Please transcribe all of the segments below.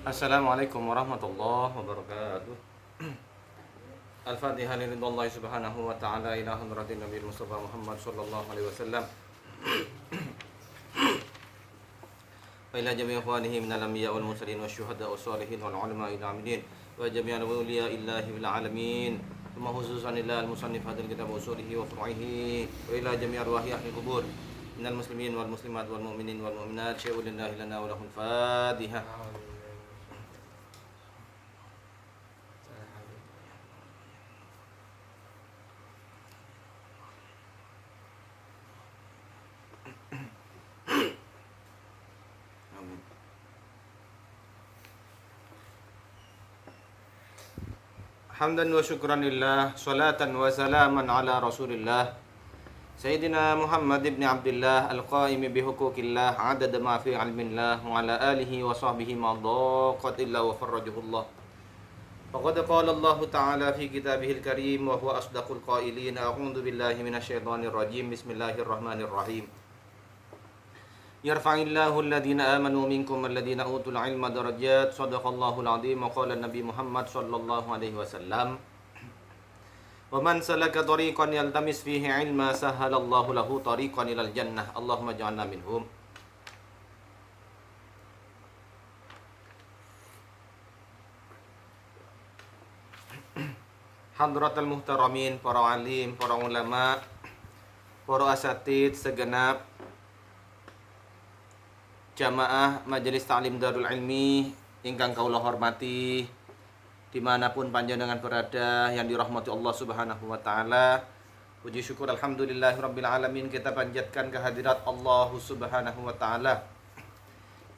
Assalamualaikum warahmatullahi wabarakatuh. Al-Fatihah lillahi subhanahu wa ta'ala ila hadratin Nabi Mustafa Muhammad sallallahu alaihi wasallam wa ila jami'i ikhwanihi minal anbiya wal mursalin wasyuhada wassalihin wal ulama ila amidin wa jami'al awliya illahi bil alamin thumma khususan ila al-musannif hadzal kitab usulihi wa furu'ihi wa ila jami'i arwahi ahli kubur minal muslimin wal muslimat wal mu'minin wal mu'minat syai'un lillahi lana wa lahum Fatihah. Hamdan wa syukran lillah, salatan wa salaman ala rasulillah Sayyidina Muhammad ibn Abdullah al-qaimi bihuquqillah adada ma fi ilmillah wa ala alihi wa sahbihi ma daqatillah wa farrajuhullah. Faqad qala Allah ta'ala fi kitabihil karim wa huwa asdaqul qailin. A'udzu billahi minasyaitonir rajim. Bismillahirrahmanirrahim. Yarfa'illahu alladhina amanu minkum alladhina utul ilma darajat. Shadaqallahul azim. Wa qala Nabi Muhammad sallallahu alaihi wasallam, wa man salaka tariqan yaltamis fihi ilma sahhalallahu lahu tariqan ilal jannah. Allahumma ja'alna minhum. Hadratul muhtaramin, para alim, para ulama, para asatid segenap jamaah Majelis Ta'lim Darul Ilmi ingkang kaula hormati dimanapun panjenengan berada yang dirahmati Allah Subhanahu wa ta'ala. Puji syukur alhamdulillahirabbil alamin kita panjatkan kehadirat Allah Subhanahu wa ta'ala,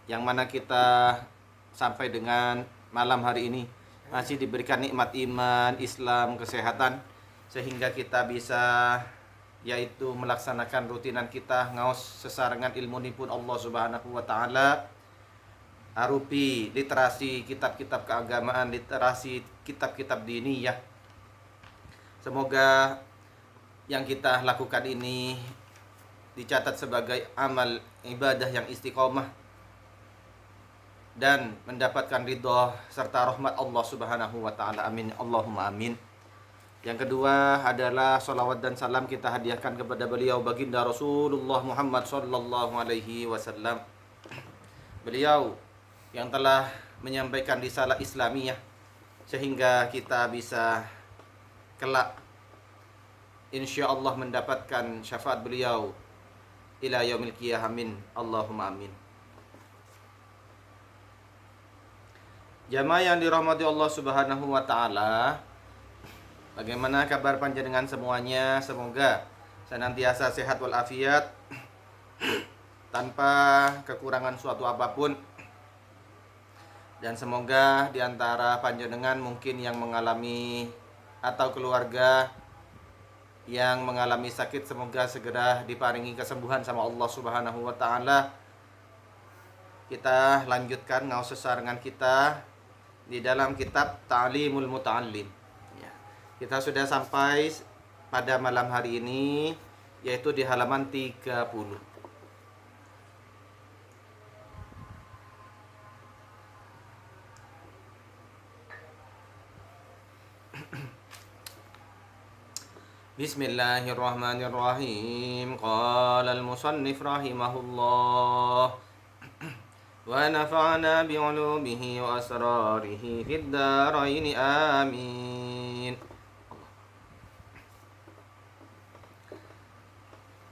yang mana kita sampai dengan malam hari ini masih diberikan nikmat iman, Islam, kesehatan, sehingga kita bisa yaitu melaksanakan rutinan kita ngaos sesarengan ilmu nipun Allah Subhanahu wa ta'ala arupi literasi kitab-kitab keagamaan, literasi kitab-kitab diniyah. Semoga yang kita lakukan ini dicatat sebagai amal ibadah yang istiqomah dan mendapatkan ridho serta rahmat Allah Subhanahu wa ta'ala. Amin, Allahumma amin. Yang kedua adalah salawat dan salam kita hadiahkan kepada beliau baginda Rasulullah Muhammad sallallahu alaihi wasallam. Beliau yang telah menyampaikan risalah Islamiyah sehingga kita bisa kelak insyaallah mendapatkan syafaat beliau ila yaumil qiyamah. Amin, Allahumma amin. Jamaah yang dirahmati Allah Subhanahu wa ta'ala, bagaimana kabar panjenengan semuanya? Semoga senantiasa sehat walafiat tanpa kekurangan suatu apapun. Dan semoga di antara panjenengan mungkin yang mengalami atau keluarga yang mengalami sakit, semoga segera diparingi kesembuhan sama Allah Subhanahu wa ta'ala. Kita lanjutkan ngaos sesarengan kita di dalam kitab Ta'limul Muta'allim. Ya. Kita sudah sampai pada malam hari ini yaitu di halaman 30. Bismillahirrahmanirrahim. Qala al-musannif rahimahullah wa nafa'ana bi'ulumihi wa asrarihi fid dharain amin.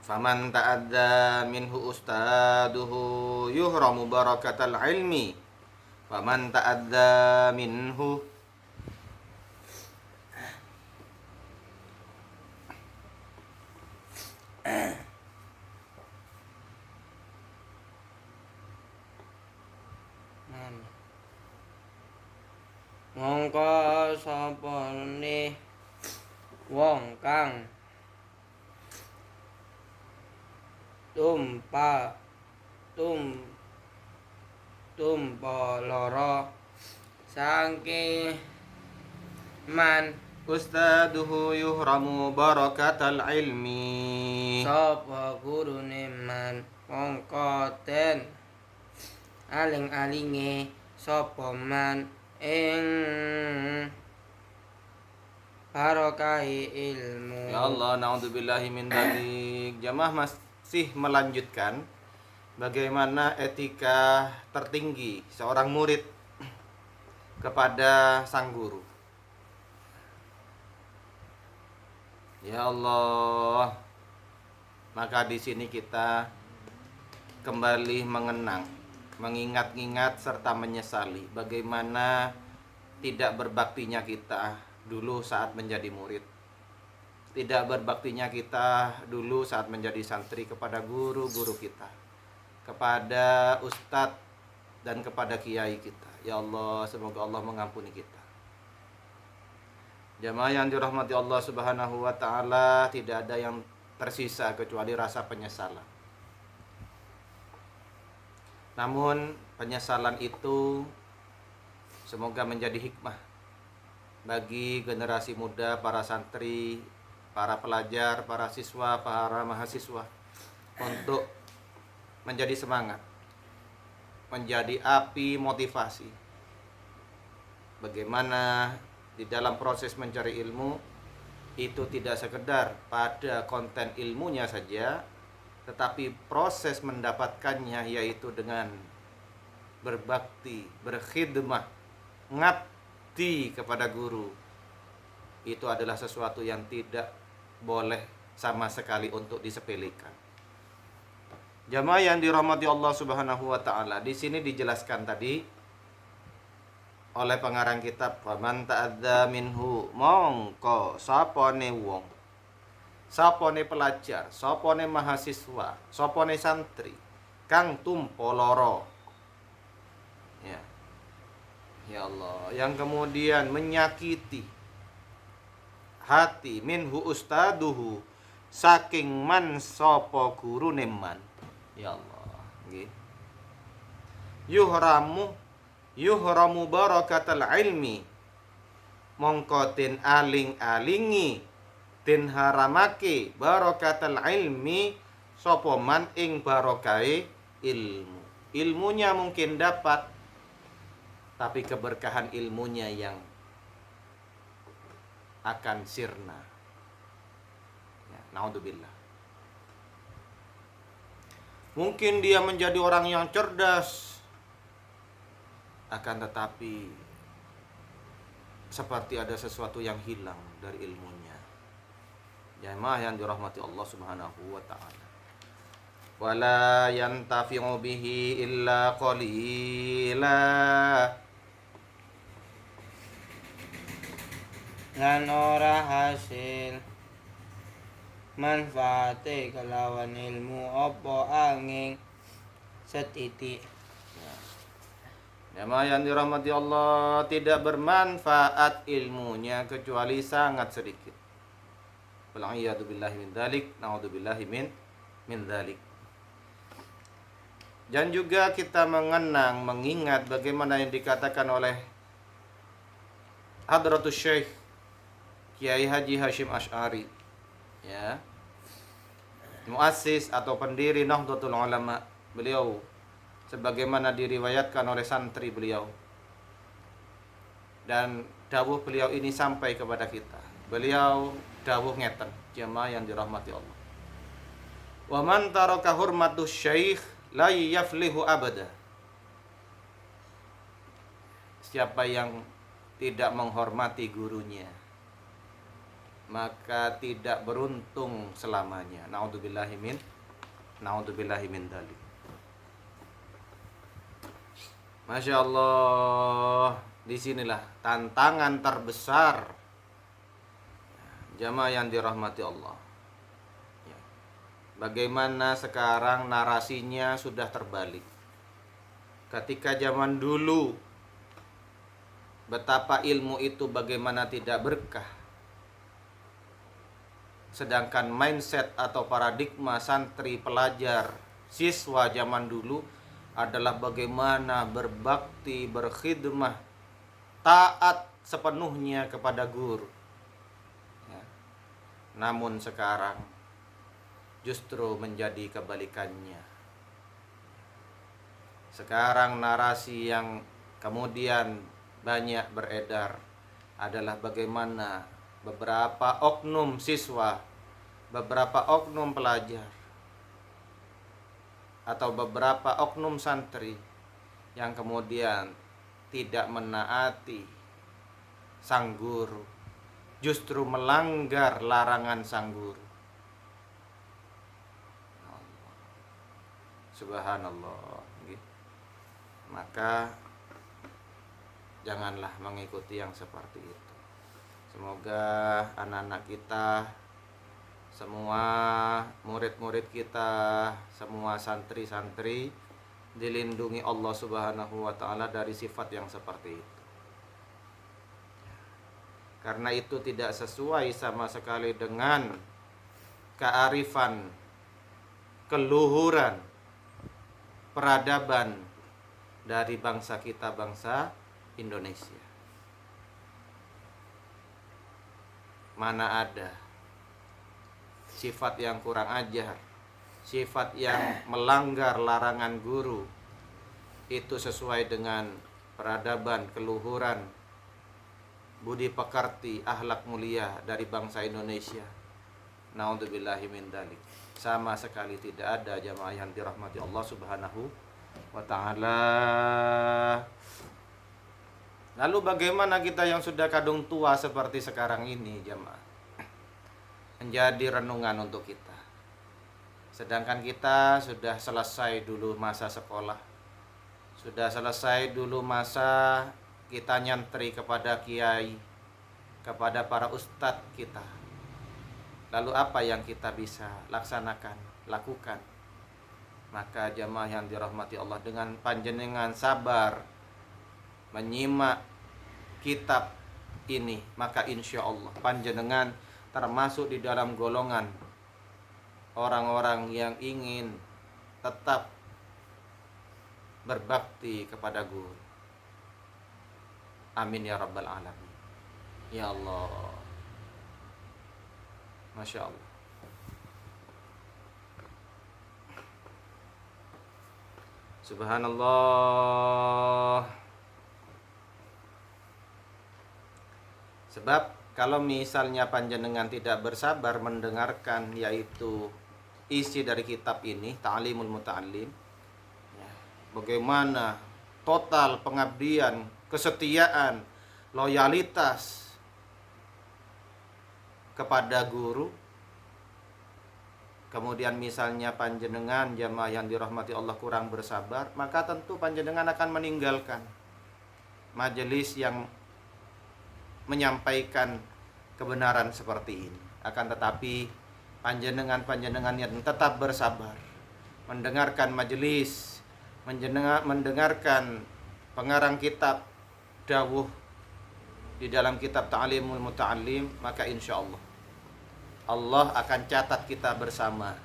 Faman ta'adda minhu ustaduhu yuhramu barakatal ilmi. Faman ta'adda minhu Mongko sapane wong kang tumpa lara saking man ustaduhu yuhramu barakatal ilmi. sapa gurune man mongko den aling-alinge sapa man ing barokahi ilmu. Ya Allah, naudzubillahi min dzalik. Jamaah masih melanjutkan bagaimana etika tertinggi seorang murid kepada sang guru. Ya Allah, maka di sini kita kembali mengingat-ingat serta menyesali bagaimana tidak berbaktinya kita dulu saat menjadi murid. Tidak berbaktinya kita dulu saat menjadi santri kepada guru-guru kita, kepada ustadz dan kepada kiai kita. Ya Allah, semoga Allah mengampuni kita. Jamaah yang dirahmati Allah Subhanahu wa taala, tidak ada yang tersisa kecuali rasa penyesalan. Namun penyesalan itu semoga menjadi hikmah bagi generasi muda, para santri, para pelajar, para siswa, para mahasiswa untuk menjadi semangat, menjadi api motivasi. Bagaimana di dalam proses mencari ilmu itu tidak sekedar pada konten ilmunya saja, tetapi proses mendapatkannya yaitu dengan berbakti, berkhidmah, ngabdi kepada guru. Itu adalah sesuatu yang tidak boleh sama sekali untuk disepelekan. Jamaah yang dirahmati Allah Subhanahu wa taala, di sini dijelaskan tadi oleh pengarang kitab, faman ta'adza minhu, mongko sapane wong, sapane pelajar, sapane mahasiswa, sapane santri kang tumpo lara. Ya. Ya Allah, yang kemudian menyakiti hati minhu ustaduhu, saking man sapa gurune man. Ya Allah, nggih. Yuhramu barakatal ilmi, mongko den aling-alingi, den haramake barakatal ilmi sapa man ing barakahe ilmu. Ilmunya mungkin dapat, tapi keberkahan ilmunya yang akan sirna. Ya, naudzubillah. Mungkin dia menjadi orang yang cerdas, akan tetapi seperti ada sesuatu yang hilang dari ilmunya. Jamaah yang dirahmati Allah Subhanahu wa taala. Wala yantafi'u bihi illa qalila. Lan ora hasil manfaate kelawan ilmu apa angin setitik. Jamaah yang dirahmati Allah, tidak bermanfaat ilmunya kecuali sangat sedikit. Wal'iyadu billahi min dzalik, naudzubillahi min dzalik. Dan juga kita mengingat bagaimana yang dikatakan oleh Hadratus Syekh Kiai Haji Hashim Asy'ari, ya, muassis atau pendiri Nahdlatul Ulama. Beliau sebagaimana diriwayatkan oleh santri beliau, dan dawuh beliau ini sampai kepada kita. Beliau dawuh ngeten, jamaah yang dirahmati Allah, wa man taraka hurmatus syekh la yaflihu abada. Siapa yang tidak menghormati gurunya, maka tidak beruntung selamanya. Naudzubillahi min dzalik. Masya Allah, disinilah tantangan terbesar jamaah yang dirahmati Allah. Bagaimana sekarang narasinya sudah terbalik. Ketika zaman dulu, betapa ilmu itu bagaimana tidak berkah, sedangkan mindset atau paradigma santri, pelajar, siswa zaman dulu adalah bagaimana berbakti, berkhidmah, taat sepenuhnya kepada guru. Ya. Namun sekarang justru menjadi kebalikannya. Sekarang narasi yang kemudian banyak beredar adalah bagaimana beberapa oknum siswa, beberapa oknum pelajar, atau beberapa oknum santri yang kemudian tidak menaati sang guru, justru melanggar larangan sang guru. Subhanallah. Maka janganlah mengikuti yang seperti itu. Semoga anak-anak kita, semua murid-murid kita, semua santri-santri dilindungi Allah Subhanahu wa taala dari sifat yang seperti itu. Karena itu tidak sesuai sama sekali dengan kearifan, keluhuran, peradaban dari bangsa kita, bangsa Indonesia. Mana ada sifat yang kurang ajar, sifat yang melanggar larangan guru itu sesuai dengan peradaban, keluhuran, budi pekerti, akhlak mulia dari bangsa Indonesia. Naudzubillahi min dzalik. Sama sekali tidak ada, jamaah yang dirahmati Allah Subhanahu wa taala. Lalu bagaimana kita yang sudah kadung tua seperti sekarang ini, jamaah? Menjadi renungan untuk kita. Sedangkan kita sudah selesai dulu masa sekolah, sudah selesai dulu masa kita nyantri kepada kiai, kepada para ustadz kita. Lalu apa yang kita bisa laksanakan, lakukan? Maka jamaah yang dirahmati Allah, dengan panjenengan sabar menyimak kitab ini, maka insya Allah panjenengan termasuk di dalam golongan orang-orang yang ingin tetap berbakti kepada guru. Amin ya rabbal alamin. Ya Allah, Masya Allah. Subhanallah. Sebab kalau misalnya panjenengan tidak bersabar mendengarkan yaitu isi dari kitab ini, Ta'limul Muta'allim, bagaimana total pengabdian, kesetiaan, loyalitas kepada guru. Kemudian misalnya panjenengan jamaah yang dirahmati Allah kurang bersabar, maka tentu panjenengan akan meninggalkan majelis yang menyampaikan kebenaran seperti ini. Akan tetapi panjenengan yang tetap bersabar mendengarkan majelis, mendengarkan pengarang kitab dawuh di dalam kitab Ta'limul Muta'allim, maka insya Allah akan catat kita bersama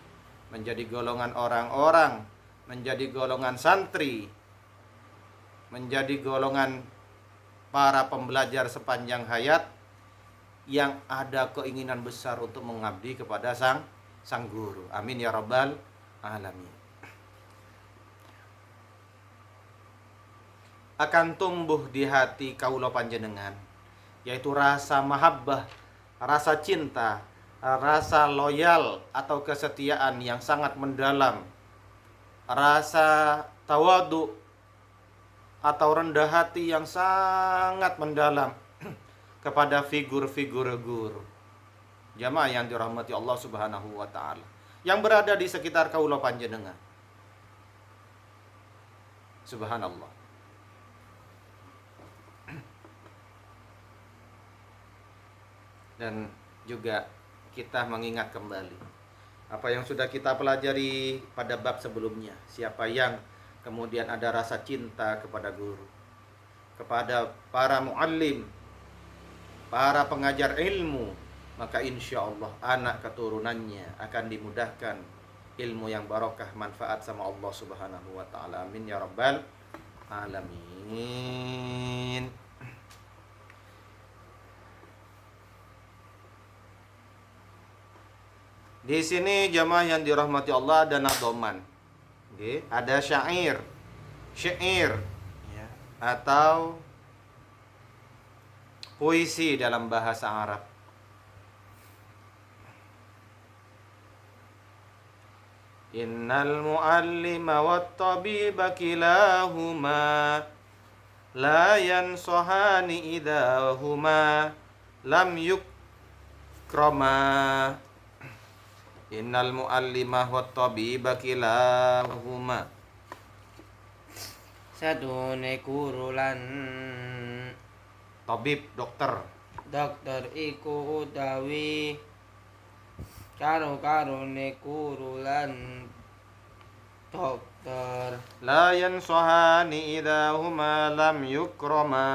menjadi golongan orang-orang, menjadi golongan santri, menjadi golongan para pembelajar sepanjang hayat yang ada keinginan besar untuk mengabdi kepada sang guru. Amin ya rabbal alamin. Akan tumbuh di hati kaula panjenengan yaitu rasa mahabbah, rasa cinta, rasa loyal atau kesetiaan yang sangat mendalam, rasa tawadu atau rendah hati yang sangat mendalam kepada figur-figur guru. Jamaah yang dirahmati Allah Subhanahu wa taala yang berada di sekitar kaula panjenengan. Subhanallah. Dan juga kita mengingat kembali apa yang sudah kita pelajari pada bab sebelumnya. Siapa yang kemudian ada rasa cinta kepada guru, kepada para muallim, para pengajar ilmu, maka insya Allah anak keturunannya akan dimudahkan ilmu yang barokah, manfaat sama Allah Subhanahu wa taala. Amin ya rabbal alamin. Di sini jamaah yang dirahmati Allah ada nadhoman. Ada syair, ya. atau puisi dalam bahasa Arab. Innal muallima wat tabiba kilahuma la yansahani idahuma lam yukrama. Innal muallima wat tabiba kilahuma. Sadune guru lan Tabib dokter. dokter iku utawi karo-karone guru lan dokter La yansahani idahuma lam yukrama.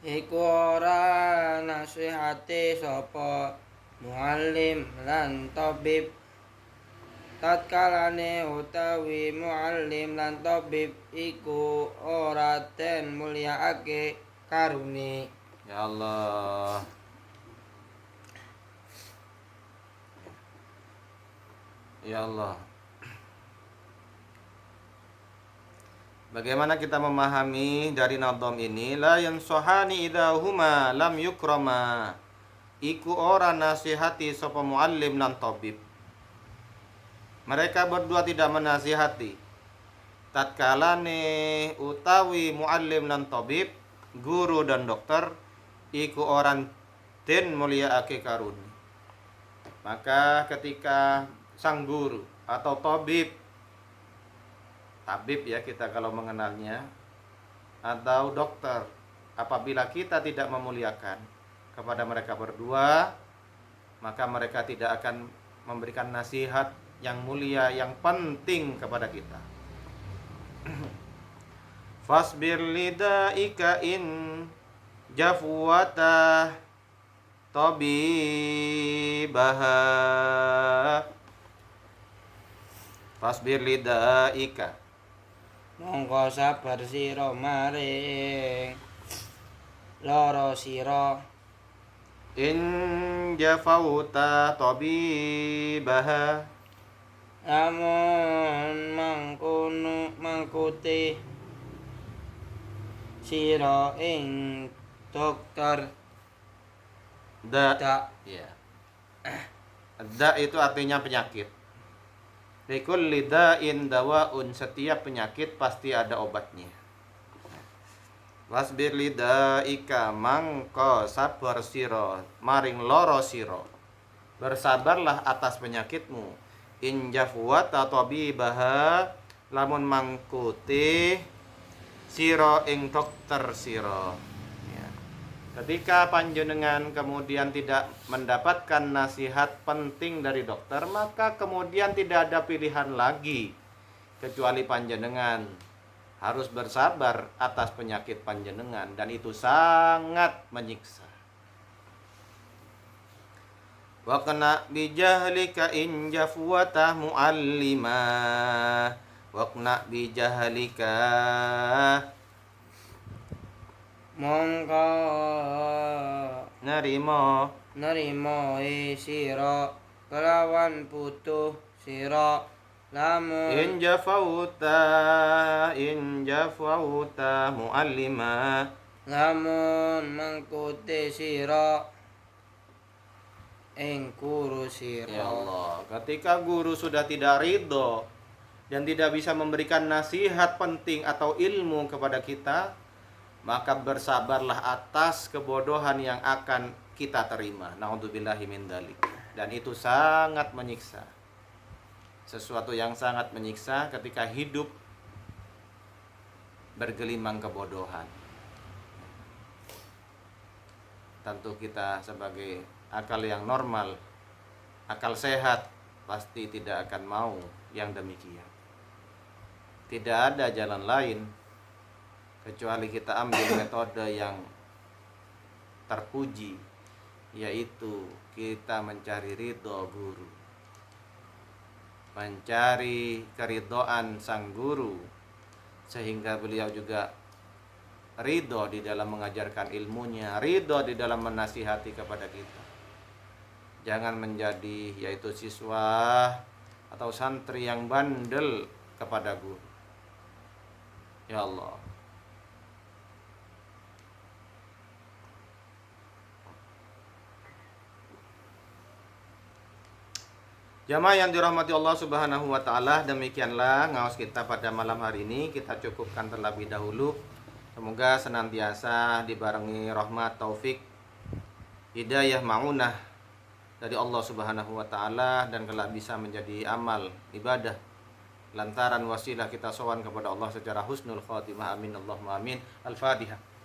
iku ora nasihati sapa muallim lan tabib tatkalane utawi muallim lan tabib iku ora den mulyaake karune. Ya Allah. Ya Allah. Bagaimana kita memahami dari nadham ini? La yansahani idahuma lam yukrama. Iku ora nasihati sapa muallim lan tabib. Mereka berdua tidak menasihati. Tatkalane utawi muallim lan tabib, guru dan dokter, iku orang den mulyaake karun. Maka ketika sang guru atau tabib ya kita kalau mengenalnya, atau dokter, apabila kita tidak memuliakan kepada mereka berdua, maka mereka tidak akan memberikan nasihat yang mulia, yang penting kepada kita. Fasbir lidaika in jafwata tabibaha. Fasbir lidaika, Mongko sabar sira maring lara sira in jafauta tabibaha. lamun mangkuti sira ing dokter Da, tak ya. Da itu artinya penyakit. Likulli da'in dawaun, setiap penyakit pasti ada obatnya. Wasbir lidaika, mangko sabar siro maring loro siro, bersabarlah atas penyakitmu. In jafwata tabibaha, lamun mangkuti siro ing dokter siro. Ya. Ketika panjenengan kemudian tidak mendapatkan nasihat penting dari dokter, maka kemudian tidak ada pilihan lagi kecuali panjenengan harus bersabar atas penyakit panjenengan, dan itu sangat menyiksa. Wa qna bijahlika in jafwata muallima. Wa qna bijahlika, mongko nerimo nerimo sira kelawan putuh sira lamun in jafauta muallima. lamun mangkuti sira ing guru Ya sira. Allah, ketika guru sudah tidak ridho dan tidak bisa memberikan nasihat penting atau ilmu kepada kita, maka bersabarlah atas kebodohan yang akan kita terima. Na'udzubillahi min dzalik. Dan itu sangat menyiksa. Sesuatu yang sangat menyiksa ketika hidup bergelimang kebodohan. Tentu kita sebagai akal yang normal, akal sehat, pasti tidak akan mau yang demikian. Tidak ada jalan lain kecuali kita ambil metode yang terpuji, yaitu kita mencari ridho guru, mencari keridhaan sang guru, sehingga beliau juga ridho di dalam mengajarkan ilmunya, ridho di dalam menasihati kepada kita. Jangan menjadi yaitu siswa atau santri yang bandel kepada guru. Ya Allah, Jamaah yang dirahmati Allah Subhanahu wa taala, demikianlah ngaos kita pada malam hari ini. Kita cukupkan terlebih dahulu. Semoga senantiasa dibarengi rahmat, taufik, hidayah, maunah dari Allah Subhanahu wa taala dan kelak bisa menjadi amal ibadah lantaran wasilah kita sowan kepada Allah secara husnul khatimah. Amin Allahumma amin. Al-Fatihah.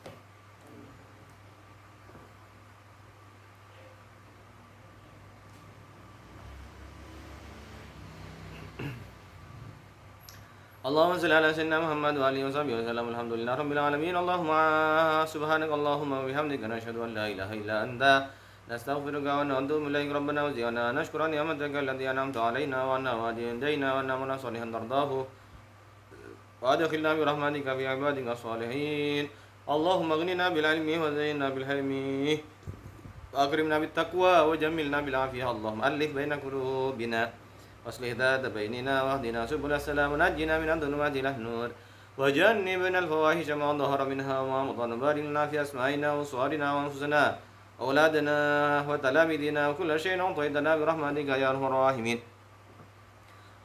Allahumma shalli ala sayyidina Muhammad wa alihi washabihi wasallam. Alhamdulillah rabbil alamin. Allahumma subhanaka Allahumma wa bihamdika nashhadu an la ilaha illa anta nastaghfiruka wa natubu ilaik. Rabbana wazidna nashkura ni'mataka allati an'amta alaina wa anna wa'adina wa anna mana salihan tardahu wa adkhilna bi rahmatika fi ibadika shalihin. Allahumma aghnina bil ilmi wa zayyinna bil hilmi wa akrimna bit taqwa wa jammilna bil afiyah. Allahumma alif baina qulubina واصلح ذات بيننا واهدنا سبل السلام ونجنا من الظلمات الى النور وجنبنا الفواحش ما ظهر منها وما بطن. بارك لنا في اسماعنا وصورنا وانفسنا اولادنا وتلاميذنا وكل شيء اعطيتنا برحمتك يا ارحم الراحمين.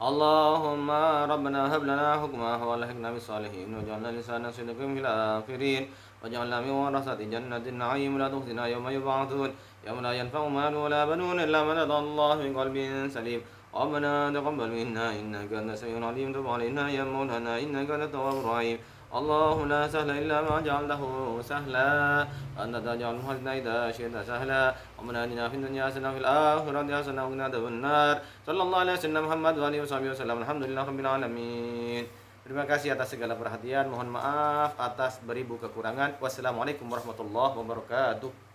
اللهم ربنا هب لنا حكما والحقنا بالصالحين واجعلنا لسانا صدق في الاخرين واجعلنا من ورثة جنة النعيم لا تخزنا يوم يبعثون يوم لا ينفع مال ولا بنون الا من اتى الله بقلب سليم. ربنا تقبل منا إنك أنت السميع العليم. تب علينا يا مولانا إنك أنت التواب الرحيم. الله لا سهل إلا ما جعلته سهلا أنت تجعل الحزن إذا شئت سهلا. ربنا آتنا في الدنيا حسنة وفي الآخرة حسنة وقنا عذاب النار. صلى الله عليه وسلم Muhammad wa alihi wasallam. Alhamdulillah rabbil alamin. Terima kasih atas segala perhatian. Mohon maaf atas beribu kekurangan. Wassalamualaikum warahmatullahi wabarakatuh.